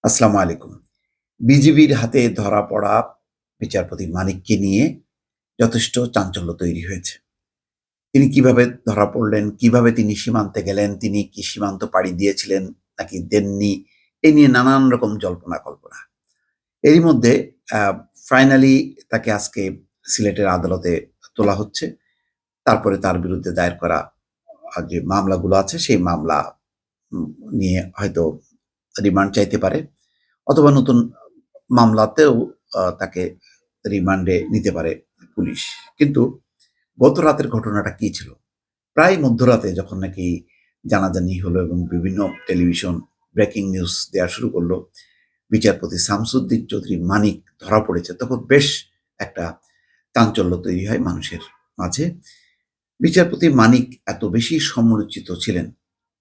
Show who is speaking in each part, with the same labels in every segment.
Speaker 1: আসসালামু আলাইকুম। বিজিবির হাতে ধরা পড়া বিচারপতি মানিককে নিয়ে যথেষ্ট চাঞ্চল্য তৈরি হয়েছে। তিনি কিভাবে ধরা পড়লেন? কিভাবে তিনি সীমান্তে গেলেন? তিনি কি সীমান্ত পাড়ি দিয়েছিলেন নাকি দেননি? এই নিয়ে নানান রকম জল্পনা-কল্পনা। এরই মধ্যে আ ফাইনালি তাকে আজকে সিলেটের আদালতে তোলা হচ্ছে। তারপরে তার বিরুদ্ধে দায়ের করা যে মামলাগুলো আছে সেই মামলা উম নিয়ে হয়তো রিমান্ড চাইতে পারে। অথবা নতুন মামলাতেও তাকে রিমান্ডে নিতে পারে পুলিশ। কিন্তু গত রাতের ঘটনাটা কি ছিল? প্রায় মধ্যরাতে যখন নাকি জানাজানি হলো এবং বিভিন্ন টেলিভিশন ব্রেকিং নিউজ দেয়া শুরু করল, বিচারপতি শামসুদ্দিন চৌধুরী মানিক ধরা পড়েছে, তখন বেশ একটা চাঞ্চল্য তৈরি হয় মানুষের মাঝে। বিচারপতি মানিক এত বেশি সমালোচিত ছিলেন,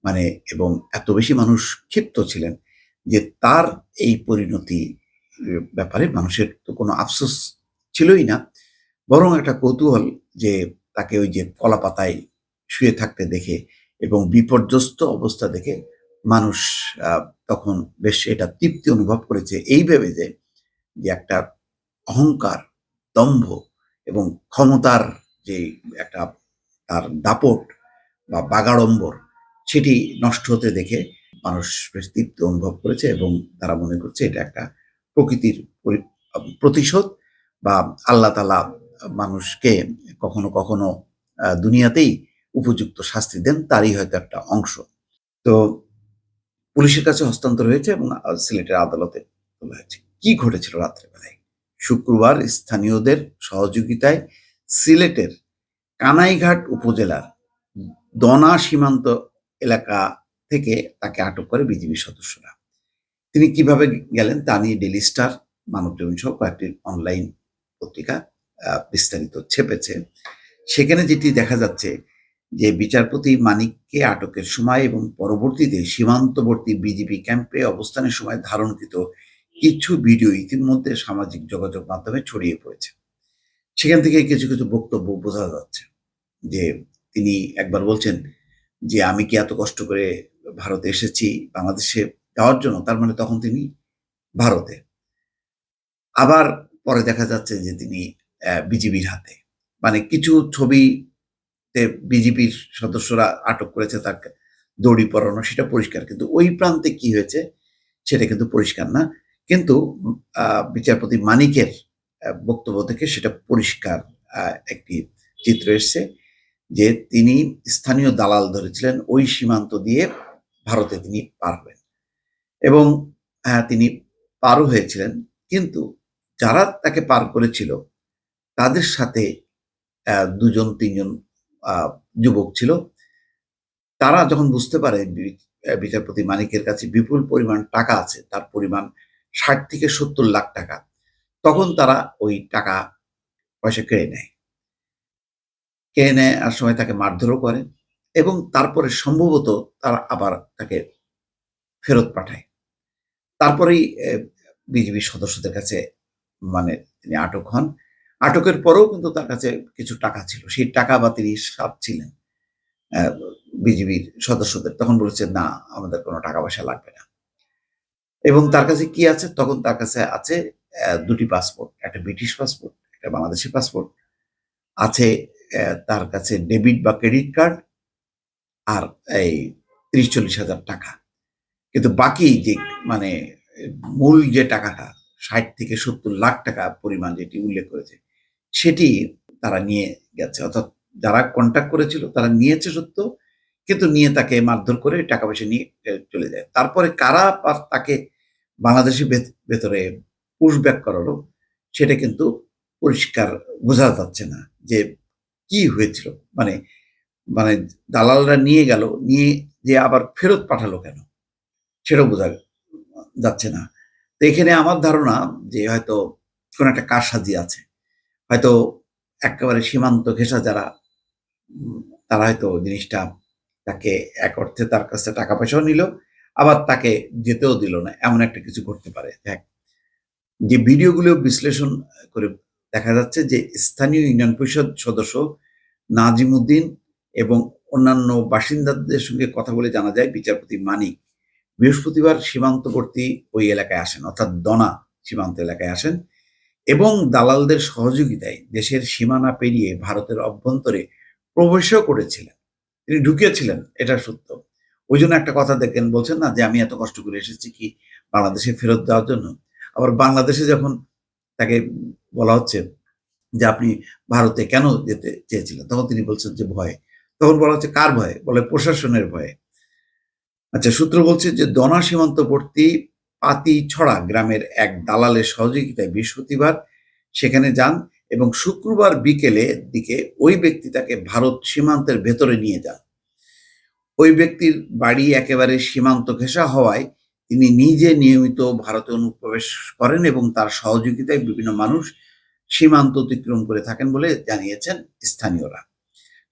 Speaker 1: মানে এবং এত বেশি মানুষ ক্ষিপ্ত ছিলেন যে তার এই পরিণতি ব্যাপারে মানুষের তো কোনো আফসোস ছিলই না। বরং একটা কৌতূহল যে তাকে ওই যে কলাপাতায় শুয়ে থাকতে দেখে এবং বিপর্যস্ত অবস্থা দেখে মানুষ আ তখন বেশ এটা তৃপ্তি অনুভব করেছে এই ভেবে যে একটা অহংকার, দম্ভ এবং ক্ষমতার যে একটা তার দাপট বা বাগাড়ম্বর সেটি নষ্ট হতে দেখে মানুষ বেশ তৃপ্তি অনুভব করেছে এবং তারা মনে করছে এটা একটা প্রকৃতির প্রতিশোধ বা আল্লাহ তাআলা মানুষকে কখনো, কখনো দুনিয়াতেই উপযুক্ত শাস্তি দেন তারই হয়তো একটা অংশ। তো পুলিশের কাছে হস্তান্তর হয়েছে এবং সিলেটের আদালতে তোলা হয়েছে। কি ঘটেছিল রাত্রেবেলায়? শুক্রবার স্থানীয়দের সহযোগিতায় সিলেটের কানাইঘাট উপজেলার দনা সীমান্ত এলাকা থেকে তাকে আটক করে বিজিবি সদস্যরা। তিনি কিভাবে গেলেন তা নিয়ে ডেইলি স্টার, মানবজমিন সহ কয়েকটি অনলাইন পত্রিকা বিস্তারিত ছেপেছে। সেখানে যেটি দেখা যাচ্ছে যে বিচারপতি মানিককে আটকের সময় এবং পরবর্তীতে সীমান্তবর্তী বিজিবি ক্যাম্পে অবস্থানের সময় ধারণকৃত কিছু ভিডিও ইতিমধ্যে সামাজিক যোগাযোগ মাধ্যমে ছড়িয়ে পড়েছে। সেখান থেকে কিছু, কিছু বক্তব্য বোঝা যাচ্ছে যে তিনি একবার বলছেন যে, "আমি কি এত কষ্ট করে ভারতে এসেছি বাংলাদেশে যাওয়ার জন্য?" তার মানে তখন তিনি ভারতে। আবার পরে দেখা যাচ্ছে যে তিনি বিজিবির হাতে। মানে কিছু ছবিতে বিজিবির সদস্যরা আটক করেছে তাকে দড়ি পরানো সেটা পরিষ্কার। কিন্তু ওই প্রান্তে কি হয়েছে সেটা কিন্তু পরিষ্কার না। কিন্তু উম আ বিচারপতি মানিকের বক্তব্য থেকে সেটা পরিষ্কার আ একটি চিত্র এসছে যে তিনি স্থানীয় দালাল ধরেছিলেন ওই সীমান্ত দিয়ে ভারতে তিনি পার হবেন। এবং তিনি পারও হয়েছিলেন। কিন্তু যারা তাকে পার করেছিল তাদের সাথে ২ জন ৩ জন আ যুবক ছিল। তারা যখন বুঝতে পারে বিচারপতি মানিকের কাছে বিপুল পরিমাণ টাকা আছে, তার পরিমাণ ৬০ থেকে ৭০ লাখ টাকা। তখন তারা ওই টাকা পয়সা কেড়ে নেয়। কেড়ে নেয়ার সময় তাকে মারধরও করে এবং তারপরে সম্ভবত তারা আবার তাকে ফেরত পাঠায়। তারপরেই বিজিবির সদস্যদের কাছে মানে তিনি আটক হন। আটকের পরেও কিন্তু তার কাছে কিছু টাকা ছিল। সেই টাকা বা তিনি সাধছিলেন অ্যা বিজিবির সদস্যদের। তখন বলেছে, "না, আমাদের কোনো টাকা-পয়সা লাগবে না।" এবং তার কাছে কি আছে? তখন তার কাছে আছে ২ টি পাসপোর্ট। একটা ব্রিটিশ পাসপোর্ট, একটা বাংলাদেশি পাসপোর্ট। আছে তার কাছে ডেবিট বা ক্রেডিট কার্ড আর এই ৩০-৪০ হাজার টাকা। কিন্তু বাকি যে মানে মূল যে টাকাটা ৬০ থেকে ৭০ লাখ টাকা পরিমাণ যেটি উল্লেখ করেছে, সেটি তারা নিয়ে গেছে। অর্থাৎ যারা কন্ট্যাক্ট করেছিল তারা নিয়েছে সত্য, কিন্তু নিয়ে তাকে মারধর করে টাকা-পয়সা নিয়ে চলে যায়। তারপরে কারা তাকে বাংলাদেশের ভেতরে পুশব্যাক করালো, সেটা কিন্তু পরিষ্কার বোঝা যাচ্ছে না যে কি হয়েছিল? মানে মানে দালালরা নিয়ে গেল, নিয়ে যেয়ে আবার ফেরত পাঠালো কেন? সেটাও বোঝা যাচ্ছে না। তো এখানে আমার ধারণা যে হয়তো কোন একটা কারসাজি আছে। হয়তো এক্কেবারে সীমান্ত ঘেঁষা যারা উম তারা হয়তো জিনিসটা তাকে এক অর্থে তার কাছ থেকে টাকা পয়সাও নিল, আবার তাকে যেতেও দিল না। এমন একটা কিছু ঘটতে পারে। যে ভিডিওগুলো বিশ্লেষণ করে দেখা যাচ্ছে যে স্থানীয় ইউনিয়ন পরিষদ সদস্য নাজিমুদ্দিন এবং অন্যান্য বাসিন্দাদের সঙ্গে কথা বলে জানা যায় বিচারপতি মানিক বৃহস্পতিবার সীমান্তবর্তী ওই এলাকায় আসেন, অর্থাৎ দনা সীমান্ত এলাকায় আসেন এবং দালালদের সহযোগিতায় দেশের সীমানা পেরিয়ে ভারতের অভ্যন্তরে প্রবেশও করেছিলেন। তিনি ঢুকিয়েছিলেন, এটা সত্য। ওই জন্য একটা কথা দেখেন, বলছেন না যে আমি এত কষ্ট করে এসেছি কি বাংলাদেশে ফেরত দেওয়ার জন্য। আবার বাংলাদেশে যখন তাকে বলা হচ্ছে যে আপনি ভারতে কেন যেতে চেয়েছিলেন, তখন তিনি বলছেন যে ভয়ে। তখন বলা হচ্ছে কার ভয়ে? বলে প্রশাসনের ভয়ে। আচ্ছা, সূত্র বলছে যে দনা সীমান্তবর্তী পাতিছড়া গ্রামের এক দালালের সহযোগিতায় বৃহস্পতিবার সেখানে যান এবং শুক্রবার বিকেলের দিকে ওই ব্যক্তি তাকে ভারত সীমান্তের ভেতরে নিয়ে যান। ওই ব্যক্তির বাড়ি একেবারে সীমান্ত ঘেঁষা হওয়ায় তিনি নিজে নিয়মিত ভারতে অনুপ্রবেশ করেন এবং তার সহযোগিতায় বিভিন্ন মানুষ সীমান্ত অতিক্রম করে থাকেন বলে জানিয়েছেন স্থানীয়রা।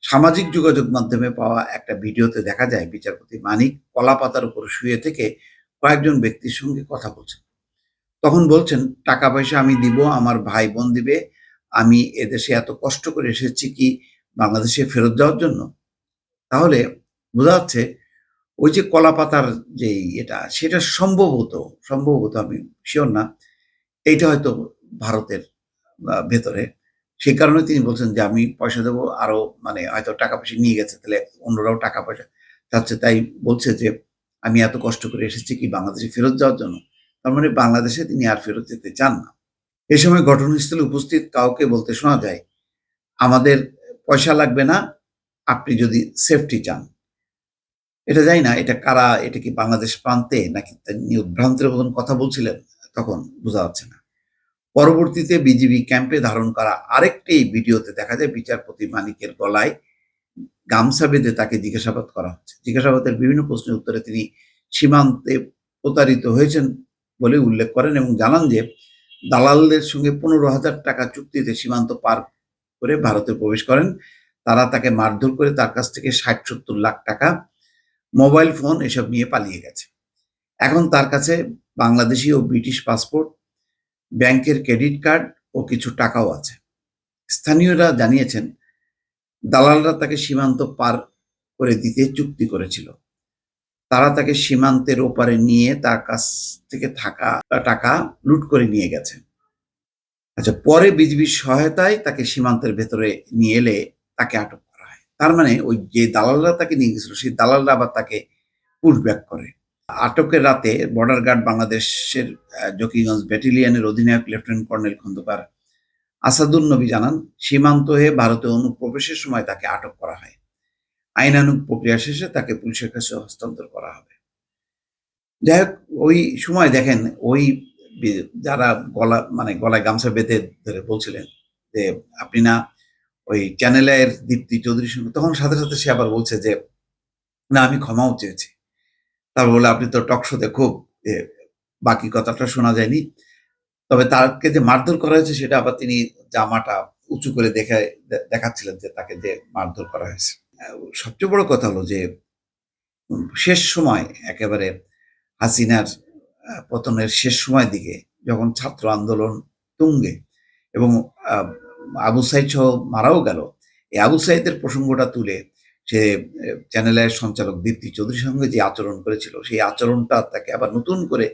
Speaker 1: সামাজিক যোগাযোগ মাধ্যমে পাওয়া একটা ভিডিওতে দেখা যায় বিচারপতি মানিক কলাপাতার উপর শুয়ে থেকে কয়েকজন ব্যক্তির সঙ্গে কথা বলছেন। তখন বলছেন, টাকা পয়সা আমি দিব, আমার ভাই বোন দিবে, আমি এদেশে এত কষ্ট করে এসেছি কি বাংলাদেশে ফেরত যাওয়ার জন্য। তাহলে বোঝা যাচ্ছে ওই যে কলাপাতার যে এটা, সেটা সম্ভবত আমি শিওর না, এইটা হয়তো ভারতের ভেতরে। সেই কারণে তিনি বলছেন যে আমি পয়সা দেবো, আরো মানে হয়তো টাকা পয়সা নিয়ে গেছে, তাহলে অন্যরাও টাকা পয়সা চাচ্ছে, তাই বলছে যে আমি এত কষ্ট করে এসেছি কি বাংলাদেশে ফেরত যাওয়ার জন্য। তার মানে বাংলাদেশে তিনি আর ফেরত যেতে চান না। এ সময় ঘটনাস্থলে উপস্থিত কাউকে বলতে শোনা যায়, আমাদের পয়সা লাগবে না, আপনি যদি সেফটি চান। এটা জানি না এটা কারা, এটা কি বাংলাদেশ প্রান্তে নাকি তিনি উদ্ভ্রান্তের মতন কথা বলছিলেন, তখন বোঝা যাচ্ছে না। পরবর্তীতে বিজিবি ক্যাম্পে ধারণ করা আরেকটি ভিডিওতে দেখা যায় বিচারপতি মানিকের গলায় গামছা বেঁধে তাকে জিজ্ঞাসাবাদ করা হচ্ছে। জিজ্ঞাসাবাদের বিভিন্ন প্রশ্নের উত্তরে তিনি সীমান্তে প্রতারিত হয়েছেন বলে উল্লেখ করেন এবং জানান যে দালালদের সঙ্গে ১৫,০০০ টাকা চুক্তিতে সীমান্ত পার করে ভারতে প্রবেশ করেন। তারা তাকে মারধর করে তার কাছ থেকে ৬০-৭০ লাখ টাকা, মোবাইল ফোন এসব নিয়ে পালিয়ে গেছে। এখন তার কাছে বাংলাদেশি ও ব্রিটিশ পাসপোর্ট, ব্যাংকের ক্রেডিট কার্ড ও কিছু টাকাও আছে। স্থানীয়রা জানিয়েছেন দালালরা তাকে সীমান্ত পার করে দিতে চুক্তি করেছিল। তারা তাকে সীমান্তের ওপারে নিয়ে তার কাছ থেকে থাকা টাকা লুট করে নিয়ে গেছে। আচ্ছা, পরে বিজিবির সহায়তায় তাকে সীমান্তের ভেতরে নিয়ে এলে তাকে আটক করা হয়। তার মানে ওই যে দালালরা তাকে নিয়ে গেছিল, সেই দালালরা আবার তাকে পুশব্যাক করে। আটকের রাতে বর্ডার গার্ড বাংলাদেশের জকিগঞ্জ ব্যাটালিয়নের অধিনায়ক লেফটেন্যান্ট কর্নেল খন্দকার আসাদুন নবী জানান, সীমান্ত হয়ে ভারতে অনুপ্রবেশের সময় তাকে আটক করা হয়। আইনানুগ প্রক্রিয়া শেষে তাকে পুলিশের কাছে হস্তান্তর করা হবে। যাই হোক, ওই সময় দেখেন ওই যারা গলায় গামছা বেঁধে ধরে বলছিলেন যে আপনি না ওই চ্যানেলের দীপ্তি চৌধুরীর সঙ্গে, তখন সাথে সাথে সে আবার বলছে যে না আমি ক্ষমাও চেয়েছি। তারপর বলে আপনি তো টক শোতে খুব এ, বাকি কথাটা শোনা যায়নি। তবে তাকে যে মারধর করা হয়েছে সেটা আবার তিনি জামাটা উঁচু করে দেখাচ্ছিলেন যে তাকে যে মারধর করা হয়েছে। সবচেয়ে বড় কথা হলো যে শেষ সময় একেবারে হাসিনার পতনের শেষ সময়ের দিকে যখন ছাত্র আন্দোলন তুঙ্গে এবং আ আবু সাইদ সহ মারাও গেল, এই আবু সাইদের প্রসঙ্গটা তুলে সে চ্যানেলের সঞ্চালক দীপ্তি চৌধুরীর সঙ্গে যে আচরণ করেছিল, সেই আচরণটা তাকে আবার নতুন করে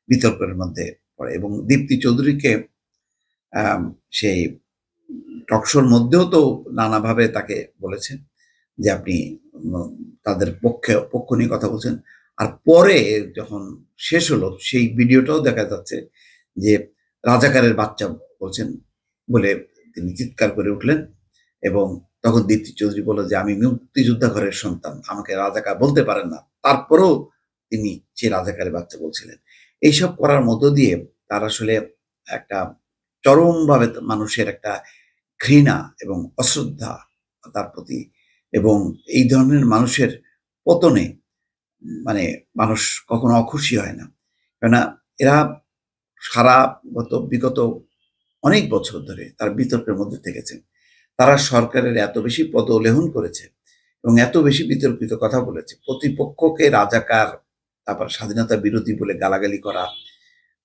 Speaker 1: বিতর্কের মধ্যে পড়ে এবং দীপ্তি চৌধুরীকে সেই টকশোর মধ্যেও তো নানাভাবে তাকে বলেছেন যে আপনি তাদের পক্ষ নিয়ে কথা বলছেন। আর পরে যখন শেষ হলো সেই ভিডিওটাও দেখা যাচ্ছে যে রাজাকারের বাচ্চা বলছেন বলে তিনি চিৎকার করে উঠলেন এবং তখন দীপ্তি চৌধুরী বলল যে আমি মুক্তিযোদ্ধা ঘরের সন্তান, আমাকে রাজাকার বলতে পারেন না। তারপরেও তিনি সে রাজাকারের বাচ্চা বলছিলেন। এইসব করার মধ্য দিয়ে তার আসলে একটা চরমভাবে মানুষের একটা ঘৃণা এবং অশ্রদ্ধা তার প্রতি, এবং এই ধরনের মানুষের পতনে মানে মানুষ কখনো অখুশি হয় না। কেননা এরা বিগত অনেক বছর ধরে তারা বিতর্কের মধ্যে থেকেছেন। তারা সরকারের এত বেশি পদলেহন করেছে এবং এত বেশি বিতর্কিত কথা বলেছে। প্রতিপক্ষকে রাজাকার, তারপর স্বাধীনতা বিরোধী বলে গালাগালি করা,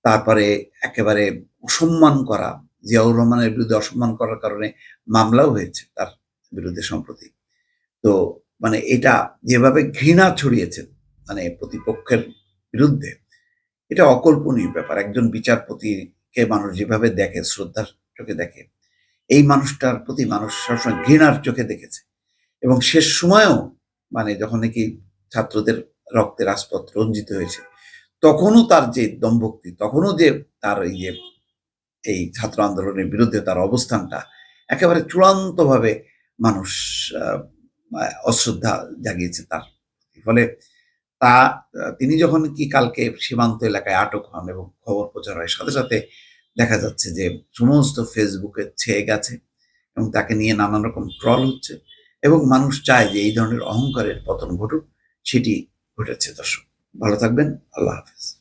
Speaker 1: তারপরে একেবারে অসম্মান করা, জিয়াউর রহমানের বিরুদ্ধে অসম্মান করার কারণে মামলাও হয়েছে তার বিরুদ্ধে সম্প্রতি। তো মানে এটা যেভাবে ঘৃণা ছড়িয়েছে মানে প্রতিপক্ষের বিরুদ্ধে, এটা অকল্পনীয় ব্যাপার। একজন বিচারপতিকে মানুষ যেভাবে দেখে, শ্রদ্ধার চোখে দেখে, এই মানুষটার প্রতি মানুষ সবসময় ঘৃণার চোখে দেখেছে। এবং শেষ সময়েও মানে যখন নাকি ছাত্রদের রক্তে রাজপথ রঞ্জিত হয়েছে, তখনও তার যে দমভক্তি, তখনও যে তার এই ছাত্র আন্দোলনের বিরুদ্ধে তার অবস্থানটা একেবারে চূড়ান্তভাবে মানুষ আ আ অশ্রদ্ধা জাগিয়েছে তার। ফলে তা তিনি যখন কি কালকে সীমান্ত এলাকায় আটক হন এবং খবর প্রচার হয়, সাথে, সাথে দেখা যাচ্ছে যে সমস্ত ফেসবুকে ছেয়ে গেছে এবং তাকে নিয়ে নানান রকম ট্রল হচ্ছে এবং মানুষ চায় যে এই ধরনের অহংকারের পতন ঘটুক, সেটি ঘটেছে দর্শক। ভালো থাকবেন। আল্লাহ হাফেজ।